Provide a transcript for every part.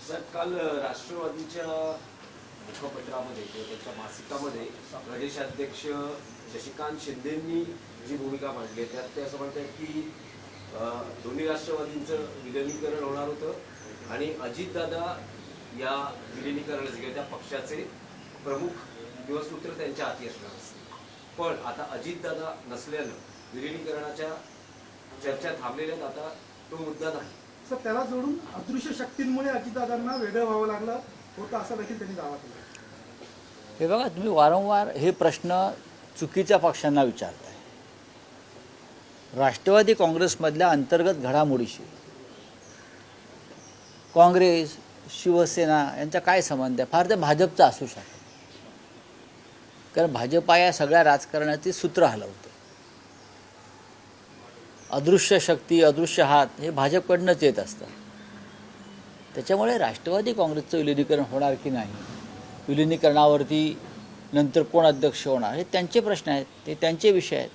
Sir, काल राष्ट्रवादीच्या मुखपत्रामध्ये किंवा त्यांच्या मासिकामध्ये प्रदेशाध्यक्ष शशिकांत शिंदेंनी जी भूमिका मांडली आहे त्यात ते असं म्हणतात की दोन्ही राष्ट्रवादींचं विलिनीकरण होणार होतं आणि अजितदादा या विलिनीकरणाचे किंवा त्या पक्षाचे प्रमुख किंवा सूत्र त्यांच्या हाती असणार असते. पण आता अजितदादा नसल्यानं विलिनीकरणाच्या चर्चा थांबलेल्या, आता तो मुद्दा नाही. सर, त्याला जोडून अदृश्य शक्तींमुळे अजितदादांना वेगळं व्हावं लागलं होतं असं देखील त्यांनी दावा केला. हे बघा, तुम्ही वारंवार हे प्रश्न चुकीच्या पक्षांना विचारताय. राष्ट्रवादी काँग्रेसमधल्या अंतर्गत घडामोडीशी काँग्रेस शिवसेना यांचा काय संबंध आहे? फार तर भाजपचा असू शकतो, कारण भाजपा या सगळ्या राजकारणाचे सूत्र हलवतं. अदृश्य शक्ती, अदृश्य हात हे भाजपकडनंच येत असतं. त्याच्यामुळे राष्ट्रवादी काँग्रेसचं विलिनीकरण होणार की नाही, विलिनीकरणावरती नंतर कोण अध्यक्ष होणार, हे त्यांचे प्रश्न आहेत, ते त्यांचे विषय आहेत.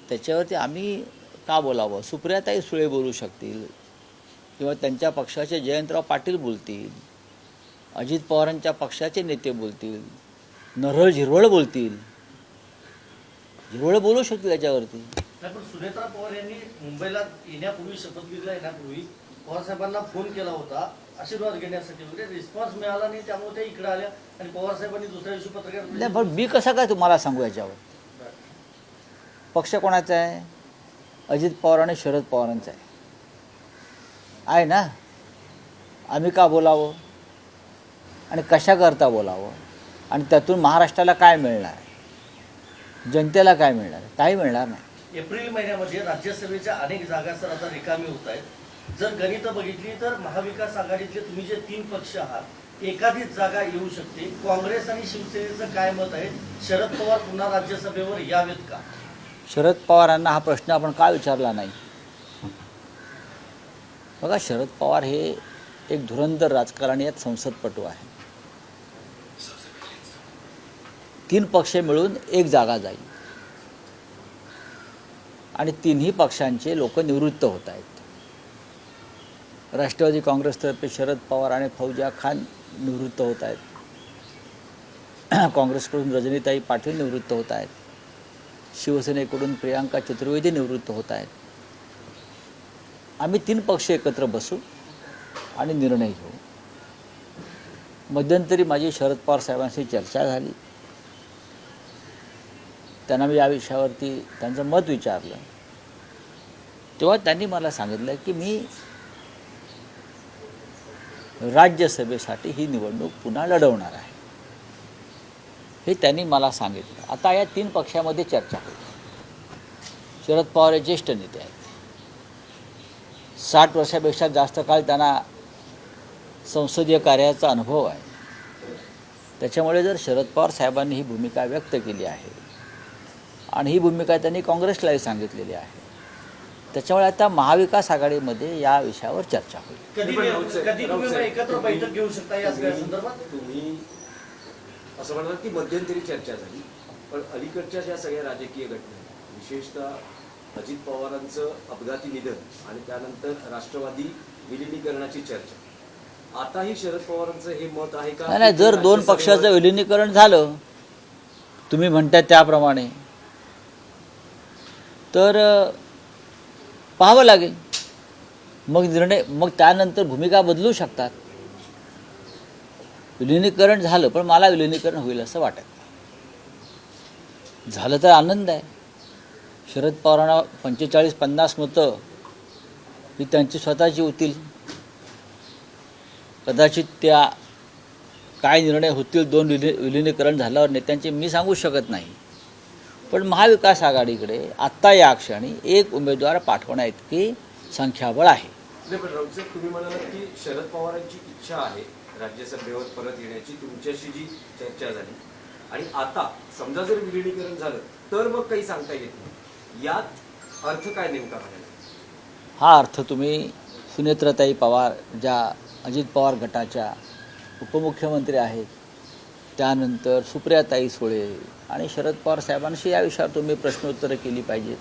त्याच्यावरती आम्ही का बोलावं? सुप्रियाताई सुळे बोलू शकतील किंवा त्यांच्या पक्षाचे जयंतराव पाटील बोलतील, अजित पवारांच्या पक्षाचे नेते बोलतील, नरहर झिरवळ बोलतील, झिरवळ बोलू शकतील त्याच्यावरती. पण सुनेत्रा पवार यांनी मुंबईला येण्यापूर्वी, शपथविधीला येण्यापूर्वी पवार साहेबांना फोन केला होता आशीर्वाद घेण्यासाठी वगैरे. रिस्पॉन्स मिळाला नाही, त्यामुळे ते इकडे आल्या आणि पवार साहेबांनी दुसऱ्या दिवशी पत्रकार नाही, पण मी कसं काय तुम्हाला सांगू याच्यावर? पक्ष कोणाचा आहे? अजित पवार आणि शरद पवारांचा आहे ना. आम्ही का बोलावं आणि कशाकरता बोलावं आणि त्यातून महाराष्ट्राला काय मिळणार आहे, जनतेला काय मिळणार आहे? काही मिळणार नाही. एप्रिल महिन्यामध्ये राज्यसभेच्या अनेक जागा सर आता रिकामी होत आहेत. जर गणितं बघितली तर महाविकास आघाडीतले तुम्ही जे 3 पक्ष आहात, एखादीच जागा येऊ शकते. काँग्रेस आणि शिवसेनेचं काय मत आहे? शरद पवार पुन्हा राज्यसभेवर यावेत का? शरद पवारांना हा प्रश्न आपण का विचारला नाही? बघा, शरद पवार हे एक धुरंधर राजकारणी आहेत, संसदपटू आहे. 3 पक्ष मिळून एक जागा जाईल आणि 3ही पक्षांचे लोक निवृत्त होत आहेत. राष्ट्रवादी काँग्रेसतर्फे शरद पवार आणि फौजिया खान निवृत्त होत आहेत. काँग्रेसकडून रजनीताई पाटील निवृत्त होत आहेत. शिवसेनेकडून प्रियांका चतुर्वेदी निवृत्त होत आहेत. आम्ही 3 पक्ष एकत्र बसू आणि निर्णय घेऊ. मध्यंतरी माझी शरद पवार साहेबांशी चर्चा झाली. त्यांना मी या विषयावरती त्यांचं मत विचारलं, तेव्हा त्यांनी मला सांगितलं की मी राज्यसभेसाठी ही निवडणूक पुन्हा लढवणार आहे, हे त्यांनी मला सांगितलं. आता या 3 पक्षामध्ये चर्चा होईल. शरद पवार हे ज्येष्ठ नेते आहेत, 60 वर्षापेक्षा जास्त काळ त्यांना संसदीय कार्याचा अनुभव आहे. त्याच्यामुळे जर शरद पवार साहेबांनी ही भूमिका व्यक्त केली आहे आणि ही भूमिका त्यांनी काँग्रेसलाही सांगितलेली आहे, त्याच्यामुळे आता महाविकास आघाडीमध्ये या विषयावर चर्चा होईल. कधी तुम्ही एकत्र बैठक घेऊ शकता या सगळ्या संदर्भात? तुम्ही असं म्हणतात की मध्यंतरी चर्चा झाली, पण अलीकडच्या ज्या सगळ्या राजकीय घटना, विशेषतः अजित पवारांचं अपघाती निधन आणि त्यानंतर राष्ट्रवादी विलिनीकरणाची चर्चा, आताही शरद पवारांचं हे मत आहे का? नाही, जर 2 पक्षाचं विलिनीकरण झालं तुम्ही म्हणताय त्याप्रमाणे, तर पाहावं लागेल. मग निर्णय, मग त्यानंतर भूमिका बदलू शकतात. विलिनीकरण झालं, पण मला विलिनीकरण होईल असं वाटत नाही. झालं तर आनंद आहे. शरद पवारांना 45-50 मतं ही त्यांची स्वतःची होतील. कदाचित त्या काय निर्णय होतील 2 विलिनीकरण झाल्यावर नेत्यांचे मी सांगू शकत नाही. पण महाविकास आघाडीकडे आत्ता या क्षणी एक उमेदवार पाठवण्याइतकी संख्याबळ आहे. नाही, पण राऊत साहेब, तुम्ही म्हणालात की शरद पवारांची इच्छा आहे राज्यसभेवर परत येण्याची, तुमच्याशी जी चर्चा झाली, आणि आता समजा जर विलिनीकरण झालं तर मग काही सांगता येत नाही. यात अर्थ काय नेमका आहे? हा अर्थ तुम्ही सुनेत्राताई पवार, ज्या अजित पवार गटाच्या उपमुख्यमंत्री आहेत, त्यानंतर सुप्रियाताई सुळे आणि शरद पवार साहेबांशी या विषयावर तुम्ही प्रश्नोत्तरं केली पाहिजेत.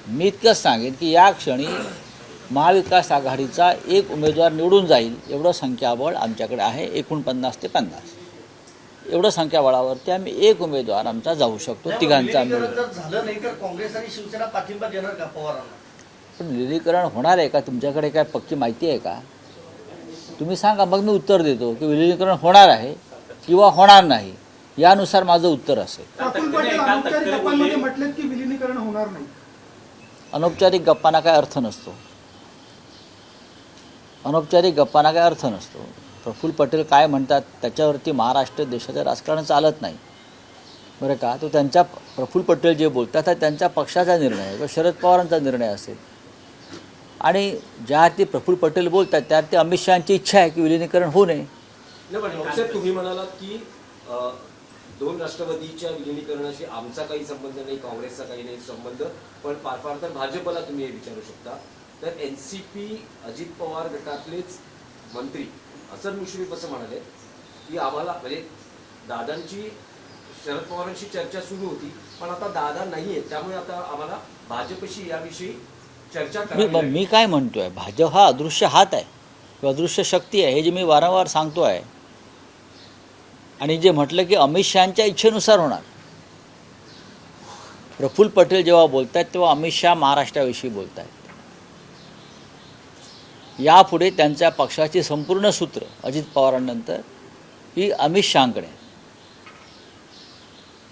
मी इतकंच सांगेन की या क्षणी महाविकास आघाडीचा एक उमेदवार निवडून जाईल एवढं संख्याबळ आमच्याकडे आहे. 49 ते 50 एवढं संख्याबळावरती आम्ही एक उमेदवार आमचा जाऊ शकतो, तिघांचा विलीनीकरण मिळून. जर झालं नाही तर काँग्रेस आणि शिवसेना पाठिंबा देणार का पवारांना? पण विलीनीकरण होणार आहे का? तुमच्याकडे काय पक्की माहिती आहे का? तुम्ही सांगा, मग मी उत्तर देतो की विलीनीकरण होणार आहे किंवा होणार नाही, यानुसार माझं उत्तर असेल. प्रफुल्ल पटेल अनौपचारिक गप्पांमध्ये म्हटलेत की विलिनीकरण होणार नाही. अनौपचारिक गप्पांना काय अर्थ नसतो. अनौपचारिक गप्पांना काय अर्थ नसतो. प्रफुल्ल पटेल काय म्हणतात त्याच्यावरती महाराष्ट्र देशाचं राजकारण चालत नाही, बरं का. तो त्यांच्या प्रफुल्ल पटेल जे बोलतात हा त्यांच्या पक्षाचा निर्णय आहे किंवा शरद पवारांचा निर्णय असेल. आणि ज्या ते प्रफुल्ल पटेल बोलतात त्या ते अमित शहाची इच्छा आहे की विलिनीकरण होऊ नये. नाही, पण रावसाहेब तुम्ही म्हणालात की दोन राष्ट्रवादीच्या विलिनीकरणाशी आमचा काही संबंध नाही, काँग्रेसचा काही नाही संबंध, पण फार तर भाजपला तुम्ही हे विचारू शकता. तर एनसीपी अजित पवार गटातलेच मंत्री हसन मुश्रीफ असं म्हणाले की आम्हाला म्हणजे दादांची शरद पवारांशी चर्चा सुरू होती, पण आता दादा नाही आहेत, त्यामुळे आता आम्हाला भाजपशी याविषयी चर्चा करावी लागेल. मी काय म्हणतोय, भाजप हा अदृश्य हात आहे किंवा अदृश्य शक्ती आहे, हे जे मी वारंवार सांगतो आहे. आणि जे म्हटलं की अमित शहाच्या इच्छेनुसार होणार. प्रफुल्ल पटेल जेव्हा बोलत आहेत तेव्हा अमित शहा महाराष्ट्राविषयी बोलत आहेत. यापुढे त्यांच्या पक्षाची संपूर्ण सूत्र अजित पवारांनंतर ही अमित शहाकडे,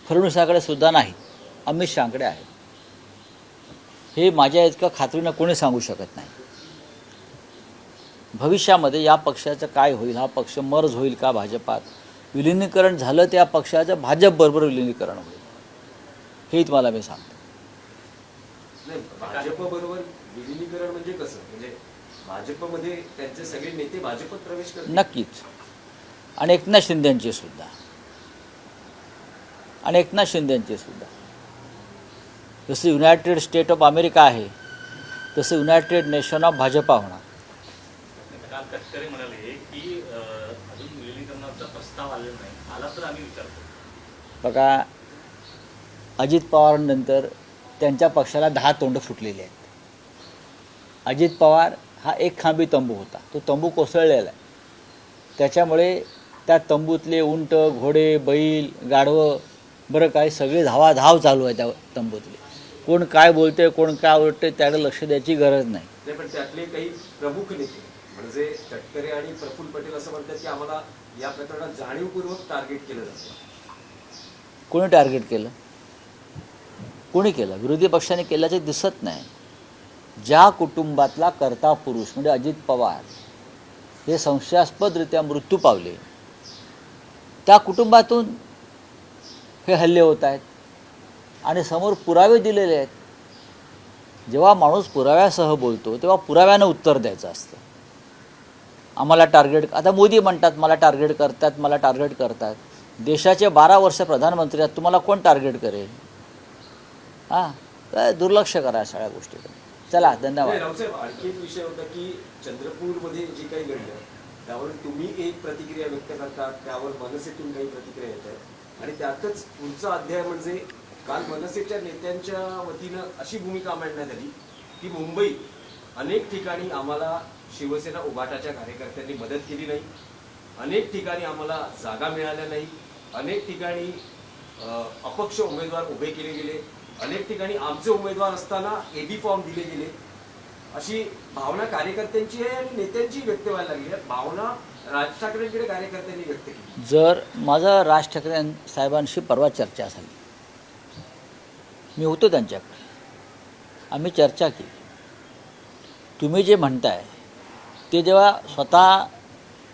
फडणवीसाकडे सुद्धा नाही, अमित शहाकडे आहे. हे माझ्या इतकं खात्रीनं कोणी सांगू शकत नाही. भविष्यामध्ये या पक्षाचं काय होईल, हा पक्ष मर्ज होईल का भाजपात, विलिनीकरण झालं त्या पक्षाचं भाजपबरोबर विलिनीकरण होईल, हे तुम्हाला मी सांगतो. नाही, भाजप बरोबर विलिनीकरण म्हणजे कसं, म्हणजे भाजपमध्ये त्यांचे सगळे नेते भाजपत प्रवेश करतात? नक्कीच. आणि एकनाथ शिंदेचे सुद्धा, जसं युनायटेड स्टेट ऑफ अमेरिका आहे तसं युनायटेड नेशन ऑफ भाजपा होणार. काल तटकरे म्हणाले की अजून विलिनीकरणाचा प्रस्ताव आलेला नाही, आला तर आम्ही विचारतो. बघा, अजित पवारांनंतर त्यांच्या पक्षाला 10 तोंड फुटलेली आहेत. अजित पवार हा एक खांबी तंबू होता, तो तंबू कोसळलेला आहे. त्याच्यामुळे त्या तंबूतले उंट, घोडे, बैल, गाढवं, बरं काय, सगळे धावाधाव चालू आहे त्या तंबूतले. कोण काय बोलते, कोण काय आवडते त्याकडे लक्ष द्यायची गरज नाही. नाही, पण त्यातले काही प्रमुख नेते म्हणजे तटकरे आणि प्रफुल्ल पटेल असं म्हणतात की आम्हाला या प्रकरणात जाणीवपूर्वक टार्गेट केलं जातं. कोणी टार्गेट केलं? कोणी केलं? विरोधी पक्षाने केल्याचे दिसत नाही. ज्या कुटुंबातला कर्ता पुरुष म्हणजे अजित पवार हे संशयास्पदरित्या मृत्यू पावले, त्या कुटुंबातून हे हल्ले होत आहेत आणि समोर पुरावे दिलेले आहेत. जेव्हा माणूस पुराव्यासह बोलतो तेव्हा पुराव्यानं उत्तर द्यायचं असतं. आम्हाला टार्गेट, आता मोदी म्हणतात मला टार्गेट करतात. देशाचे 12 वर्ष प्रधानमंत्री आहेत, तुम्हाला कोण टार्गेट करेल? काय दुर्लक्ष करा सगळ्या गोष्टीकडे. चला, धन्यवाद. रावसाहेब, आणखी एक विषय होता की चंद्रपूरमध्ये जे काही घडलं त्यावर तुम्ही एक प्रतिक्रिया व्यक्त करतात, त्यावर मनसेतून काही प्रतिक्रिया येतात आणि त्यातच पुढचा अध्याय म्हणजे काल मनसेच्या नेत्यांच्या वतीनं अशी भूमिका मांडण्यात आली की मुंबईत अनेक ठिकाणी आम्हाला शिवसेना उभाटाच्या कार्यकर्त्यांनी मदत केली नाही, अनेक ठिकाणी आम्हाला जागा मिळाल्या नाही, अनेक ठिकाणी अपक्ष उमेदवार उभे केले गेले, अनेक ठिकाणी आमचे उमेदवार असताना एबी फॉर्म दिले गेले, अशी भावना कार्यकर्त्यांची आहे आणि नेत्यांची व्यक्त व्हायला लागली आहे. भावना राज ठाकरेंकडे कार्यकर्त्यांनी व्यक्त केली. जर माझं राज ठाकरे साहेबांशी परवा चर्चा झाली, मी होतो त्यांच्याकडे, आम्ही चर्चा केली. तुम्ही जे म्हणताय ते जेव्हा स्वतः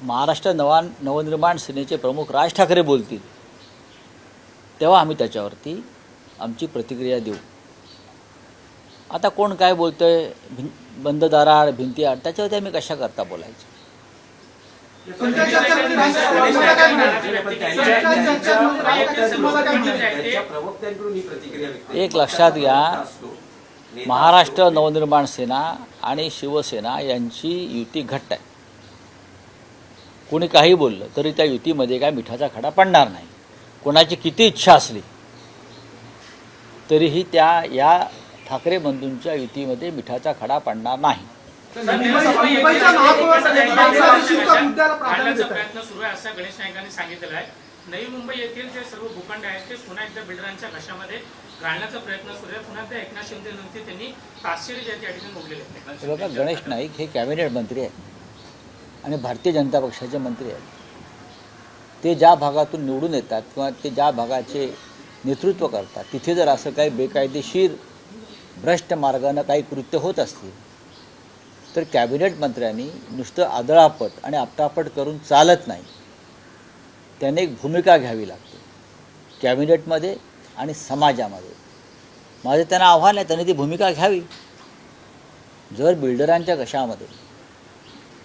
महाराष्ट्र नवनिर्माण सेनेचे प्रमुख राज ठाकरे बोलतील तेव्हा आम्ही त्याच्यावरती आमची प्रतिक्रिया देऊ. आता कोण काय बोलतोय, बंद दाराआड भिंतीआड, त्याच्यावरती आम्ही कशा करता बोलायचं? एक लक्षात घ्या, महाराष्ट्र नवनिर्माण सेना आणि शिवसेना यांची युती घट्ट आहे. कोणी काही बोललं तरी त्या युतीमध्ये काय मिठाचा खडा पडणार नाही. कोणाची किती इच्छा असली तरीही या ठाकरे बंधूंच्या युतीमध्ये मिठाचा खडा पडणार नाही. मुंबईच्या महापौरांच्या मुद्द्याला प्राधान्य घालण्याचा देत आहे. प्रयत्न सुरू आहे असं गणेश नाईकांनी सांगितलेलं आहे. नवी मुंबई येथील जे सर्व भूखंड आहेत ते पुन्हा एकदा बिल्डरांच्या घशामध्ये घालण्याचा प्रयत्न सुरू आहे. पुन्हा एकदा एकनाथ शिंदेनंतर त्यांनी ताशेरी जे त्या ठिकाणी मोडलेले आहेत. हे बघा, गणेश नाईक हे कॅबिनेट मंत्री आहेत आणि भारतीय जनता पक्षाचे मंत्री आहेत. ते ज्या भागातून निवडून येतात किंवा ते ज्या भागाचे नेतृत्व करतात तिथे जर असं काही बेकायदेशीर भ्रष्ट मार्गानं काही कृत्य होत असतील तर कॅबिनेट मंत्र्यांनी नुसतं आदळापट आणि आपटापट करून चालत नाही. त्याने एक भूमिका घ्यावी लागते कॅबिनेटमध्ये आणि समाजामध्ये. माझं त्यांना आव्हान आहे, त्यांनी ती भूमिका घ्यावी. जर बिल्डरांच्या घशामध्ये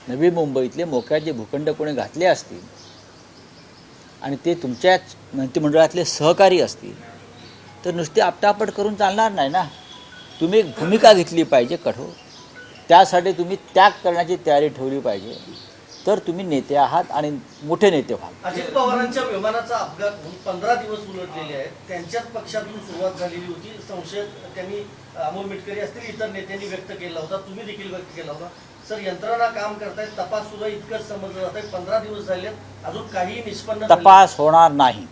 नवी मुंबईतले मोक्याचे भूखंड कोणी घातले असतील आणि ते तुमच्याच मंत्रिमंडळातले सहकारी असतील तर नुसते आपटापट करून चालणार नाही ना. तुम्ही एक भूमिका घेतली पाहिजे कठोर. त्यासाठी तुम्ही त्याग करण्याची तयारी ठेवली पाहिजे. तर तुम्ही नेते आहात आणि मोठे नेते व्हाल. अजित पवारांच्या विमानाचा अपघात होऊन 15 दिवस उलटलेले आहेत. त्यांच्याच पक्षातून सुरुवात झालेली होती. संशय त्यांनी अमोल मिटकरी असतील इतर नेत्यांनी व्यक्त केला होता, तुम्ही देखील व्यक्त केला होता. सर, यंत्रणा काम करतायत, तपास सुद्धा इतकंच समजलं जात आहे. 15 दिवस झाले, अजून काही निष्पन्न तपास होणार नाही.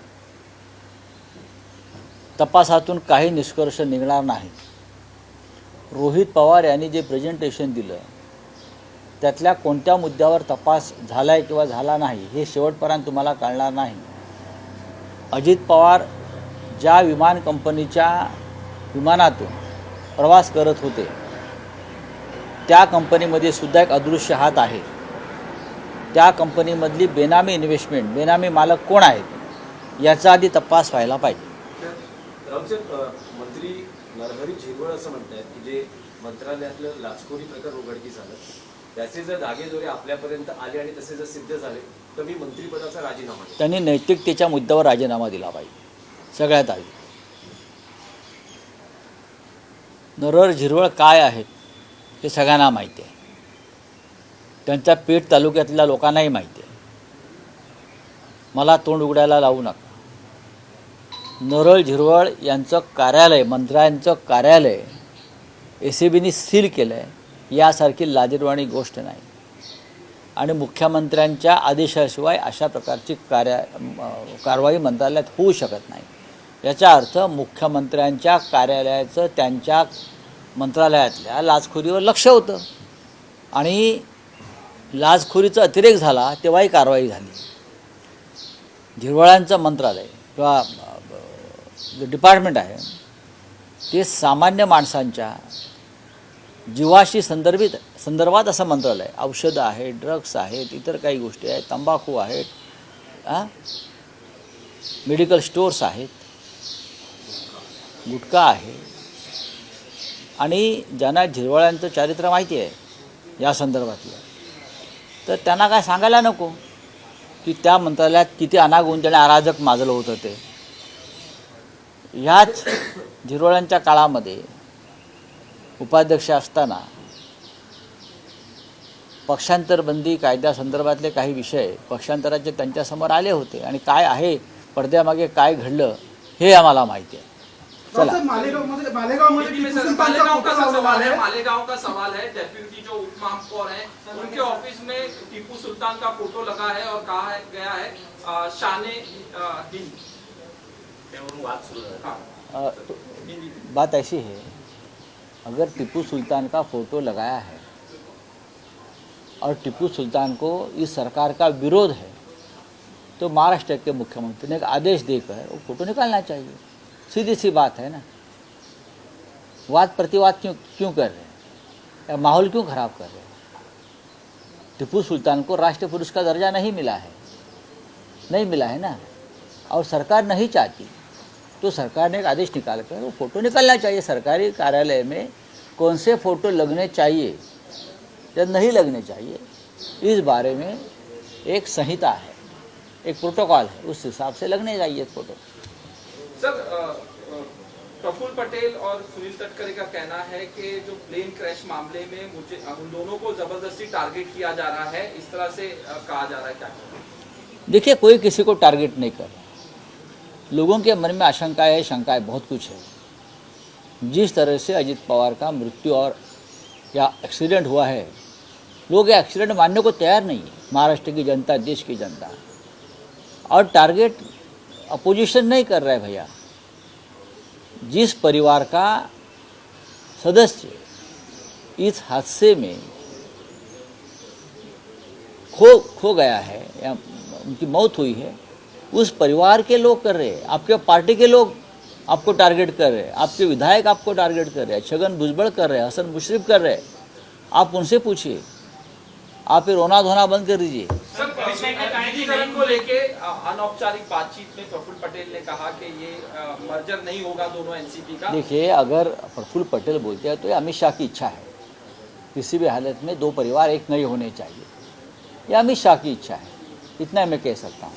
तपासातून काही निष्कर्ष निघणार नाही. रोहित पवार यांनी जे प्रेझेंटेशन दिलं त्यातल्या कोणत्या मुद्द्यावर तपास झाला आहे किंवा झाला नाही हे शेवटपर्यंत तुम्हाला कळणार नाही. अजित पवार ज्या विमान कंपनीच्या विमानातून प्रवास करत होते त्या कंपनीमध्ये सुद्धा एक अदृश्य हात आहे. त्या कंपनीमधली बेनामी इन्व्हेस्टमेंट, बेनामी मालक कोण आहेत याचा आधी तपास व्हायला पाहिजे. रामसाहेब, मंत्री नरहरी झिरवळ असं म्हणतात की जे मंत्रालयातलं लाचखोरी प्रकार उघडकीस आलं त्याचे जर धागेदोरे आपल्यापर्यंत आले आणि तसे जर सिद्ध झाले तर मी मंत्रिपदाचा राजीनामा देईन. त्यांनी नैतिकतेच्या मुद्द्यावर राजीनामा दिला पाहिजे सगळ्यात आधी. नरहरी झिरवळ काय आहेत हे सगळ्यांना माहिती आहे. त्यांच्या पेठ तालुक्यातल्या लोकांनाही माहिती आहे. मला तोंड उघडायला लावू नका. नरहरी झिरवळ यांचं कार्यालय, मंत्र्यांचं कार्यालय ACBने सील केलं आहे यासारखी लाजिरवाणी गोष्ट नाही. आणि मुख्यमंत्र्यांच्या आदेशाशिवाय अशा प्रकारची कारवाई मंत्रालयात होऊ शकत नाही. याचा अर्थ मुख्यमंत्र्यांच्या कार्यालयाचं त्यांच्या मंत्रालयातल्या लाचखोरीवर लक्ष होतं आणि लाचखोरीचा अतिरेक झाला तेव्हाही कारवाई झाली. झिरवळांचं मंत्रालय किंवा जे डिपार्टमेंट आहे ते सामान्य माणसांच्या जीवाशी संदर्भात असं मंत्रालय. औषधं आहेत, ड्रग्स आहेत, इतर काही गोष्टी आहेत, तंबाखू आहेत, मेडिकल स्टोर्स आहेत, गुटखा आहे. आणि ज्यांना झिरवळांचं चारित्र्य माहिती आहे या संदर्भातलं तर त्यांना काय सांगायला नको की त्या मंत्रालयात किती अनागोंदी अराजक माजलं होतं ते. ह्याच झिरवळांच्या काळामध्ये उपाध्यक्ष असताना पक्षांतरबंदी कायद्यासंदर्भातले काही विषय पक्षांतराचे त्यांच्यासमोर आले होते आणि काय आहे पडद्यामागे काय घडलं हे आम्हाला माहिती आहे. चला, मालेगांव का सवाल है डेप्यूटी जो उप महापौर है उनके ऑफिस में टीपू सुल्तान का फोटो लगा है और कहा गया है शाने हिंद. त्यावरून वाद सुरू झाला. बात ऐसी है, अगर टीपू सुल्तान का फोटो लगाया है और टीपू सुल्तान को इस सरकार का विरोध है तो महाराष्ट्र के मुख्यमंत्री ने एक आदेश देकर वो फोटो निकालना चाहिए. सीधी सी बात है ना. वाद प्रतिवाद क्यों कर रहे हैं या माहौल क्यों खराब कर रहे हैं. टीपू सुल्तान को राष्ट्र पुरुष का दर्जा नहीं मिला है ना, और सरकार नहीं चाहती तो सरकार ने एक आदेश निकाल कर वो फ़ोटो निकालना चाहिए. सरकारी कार्यालय में कौन से फ़ोटो लगने चाहिए या नहीं लगने चाहिए इस बारे में एक संहिता है, एक प्रोटोकॉल है, उस हिसाब से लगने चाहिए फ़ोटो. सर, प्रफुल्ल पटेल और सुनील तटकरे का कहना है कि जो प्लेन क्रैश मामले में मुझे उन दोनों को जबरदस्ती टारगेट किया जा रहा है, इस तरह से कहा जा रहा है. क्या देखिए, कोई किसी को टारगेट नहीं कर रहा. लोगों के मन में आशंकाएं है, शंकाएं बहुत कुछ है. जिस तरह से अजित पवार का मृत्यु और या एक्सीडेंट हुआ है लोग ये एक्सीडेंट मानने को तैयार नहीं है, महाराष्ट्र की जनता, देश की जनता। और टारगेट अपोजिशन नहीं कर रहा है भैया, जिस परिवार का सदस्य इस हादसे में खो गया है या उनकी मौत हुई है, उस परिवार के लोग कर रहे हैं। आपके पार्टी के लोग आपको टारगेट कर रहे हैं, आपके विधायक आपको टारगेट कर रहे हैं, छगन भुजबल कर रहे हैं, हसन मुशर्रफ कर रहे हैं। आप उनसे पूछिए, आप ये रोना धोना बंद कर दीजिए। सर, विलीनीकरण को लेके अनौपचारिक बातचीत में प्रफुल्ल पटेल ने कहा कि ये मर्जर नहीं होगा दोनों एनसीपी का। देखिए, अगर प्रफुल्ल पटेल बोलते हैं तो ये अमित शाह की इच्छा है, किसी भी हालत में दो परिवार एक नहीं होने चाहिए, यह अमित शाह की इच्छा है, इतना मैं कह सकता हूँ।